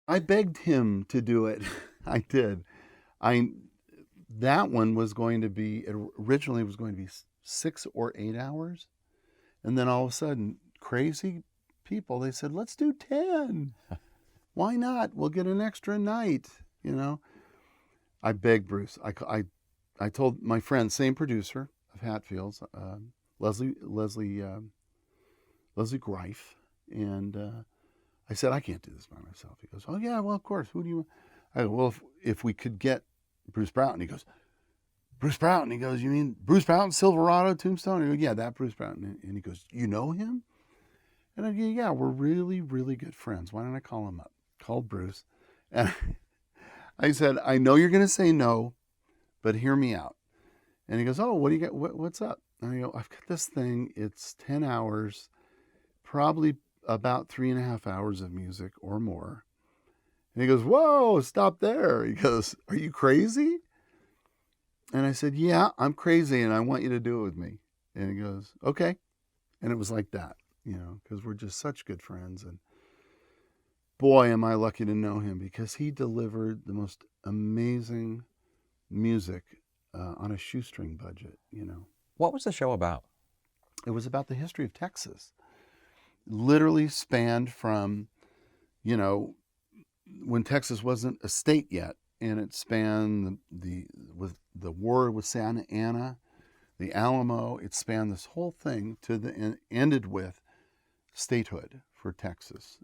I begged him to do it. I did. I That one was going to be, originally was going to be 6 or 8 hours, and then all of a sudden, crazy people, they said, let's do 10. Why not? We'll get an extra night. You know, I begged Bruce. I told my friend, same producer of Hatfields, Leslie Leslie Leslie Greif, and I said, I can't do this by myself. He goes, oh yeah, well of course. Who do you? I go, well, if we could get Bruce Broughton. He goes, Bruce Broughton. He goes, you mean Bruce Broughton, Silverado, Tombstone? I go, yeah, that Bruce Broughton. And he goes, you know him? And I go, yeah, we're really, really good friends. Why don't I call him up? Called Bruce, and I said, I know you're going to say no, but hear me out. And he goes, oh, what do you got? What's up? And I go, I've got this thing. It's 10 hours, probably about 3.5 hours of music or more. And he goes, whoa, stop there. He goes, are you crazy? And I said, yeah, I'm crazy and I want you to do it with me. And he goes, okay. And it was like that, because we're just such good friends. And boy, am I lucky to know him, because he delivered the most amazing music on a shoestring budget. What was the show about? It was about the history of Texas. Literally spanned from, when Texas wasn't a state yet, and it spanned with the war with Santa Anna, the Alamo. It spanned this whole thing ended with statehood for Texas,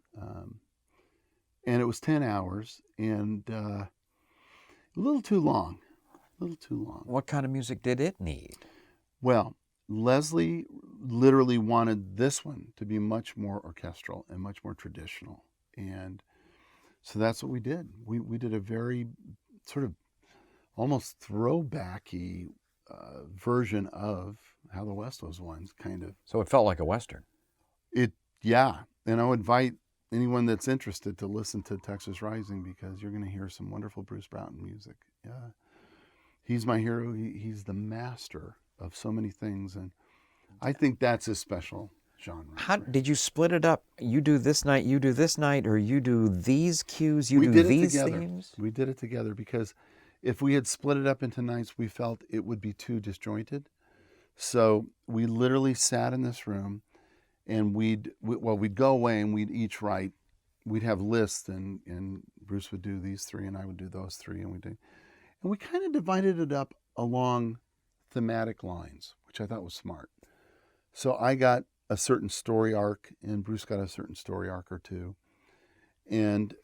and it was 10 hours and a little too long. A little too long. What kind of music did it need? Well, Leslie literally wanted this one to be much more orchestral and much more traditional, and so that's what we did. We did a very sort of almost throwbacky version of How the West Was Won, kind of. So it felt like a Western. Yeah. And I'll invite anyone that's interested to listen to Texas Rising, because you're going to hear some wonderful Bruce Broughton music. Yeah. He's my hero. He's the master of so many things, and I think that's a special genre. How did you split it up? You do this night, you do this night, or you do these cues, you We do did it these together. themes? We did it together, because if we had split it up into nights, we felt it would be too disjointed. So we literally sat in this room, and we'd go away and we'd each write. We'd have lists, and Bruce would do these three, and I would do those three, and we kind of divided it up along thematic lines, which I thought was smart. So I got a certain story arc, and Bruce got a certain story arc or two, and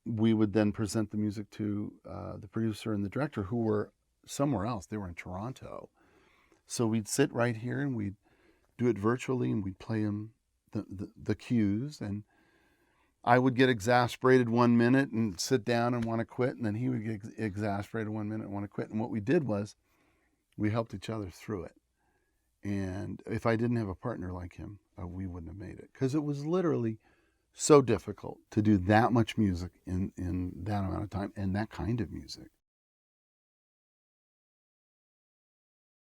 we would then present the music to the producer and the director, who were somewhere else. They were in Toronto. So we'd sit right here and we'd do it virtually, and we'd play him the cues, and I would get exasperated 1 minute and sit down and want to quit, and then he would get exasperated 1 minute and want to quit. And what we did was we helped each other through it. And if I didn't have a partner like him, we wouldn't have made it, because it was literally so difficult to do that much music in that amount of time, and that kind of music.